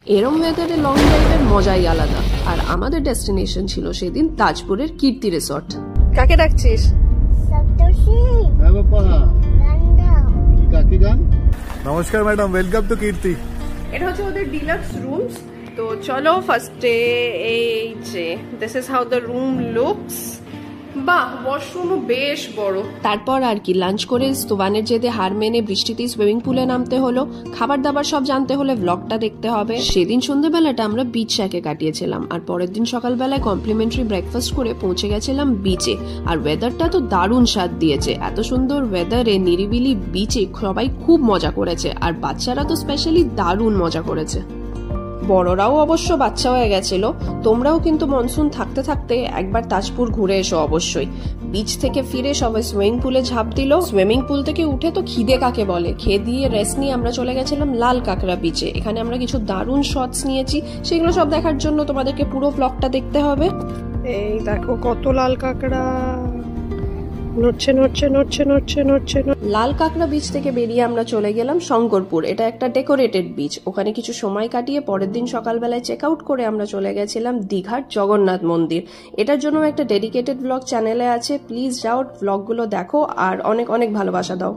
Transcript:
এরম ওয়েদারে লং ড্রাইভের মজাই আলাদা। আর আমাদের ডেস্টিনেশন ছিল সেদিন তাজপুরের কীর্তি রিসর্ট। কাকে ডাকছিস? হ্যাঁ বাবা, কাকে গান? নমস্কার ম্যাডাম, ওয়েলকাম টু কীর্তি। এটা হচ্ছে ওদের ডিলাক্স রুমস। তো চলো ফার্স্টে এই যে this is how the room looks. বাহ, ওয়াশরুমও বেশ বড়। তারপর আর কি লাঞ্চ করে স্তোবানের জেদে হার মেনে বৃষ্টিতে সুইমিং পুলে নামতে হলো। খাবার দাবার সব জানতে হলে ব্লগটা দেখতে হবে। সেদিন সন্ধ্যেবেলাটা আমরা বিচ শ্যাকে কাটিয়েছিলাম, আর পরের দিন সকালবেলায় কমপ্লিমেন্টারি ব্রেকফাস্ট করে পৌঁছে গেছিলাম বিচে। আর ওয়েদারটা তো দারুণ স্বাদ দিয়েছে। এত সুন্দর ওয়েদারে নিরিবিলি বিচে সবাই খুব মজা করেছে, আর বাচ্চারা তো স্পেশালি দারুণ মজা করেছে। বড়রাও অবশ্য বাচ্চা হয়ে গেছিল। তোমরাও কিন্তু মনসুন থাকতে থাকতে একবার তাজপুর ঘুরে এসো অবশ্যই। বিচ থেকে ফিরে সবাই সুইমিং পুলে ঝাঁপ দিল। সুইমিং পুল থেকে উঠে তো খিদে কাকে বলে, খেয়ে দিয়ে রেস্ট নিয়ে আমরা চলে গেছিলাম লাল কাঁকড়া বিচে। এখানে আমরা কিছু দারুণ শটস নিয়েছি, সেগুলো সব দেখার জন্য তোমাদেরকে পুরো ব্লগটা দেখতে হবে। এই দেখো কত লাল কাঁকড়া নড়ছে নড়ছে নড়ছে নড়ছে নড়ছে। লাল কাঁকড়া বিচ থেকে বেরিয়ে আমরা চলে গেলাম শঙ্করপুর। এটা একটা ডেকোরেটেড বিচ। ওখানে কিছু সময় কাটিয়ে পরের দিন সকালবেলায় চেক আউট করে আমরা চলে গেছিলাম দীঘার জগন্নাথ মন্দির। এটার জন্য একটা ডেডিকেটেড ব্লগ চ্যানেলে আছে, প্লিজ যাও ব্লগগুলো দেখো আর অনেক অনেক ভালোবাসা দাও।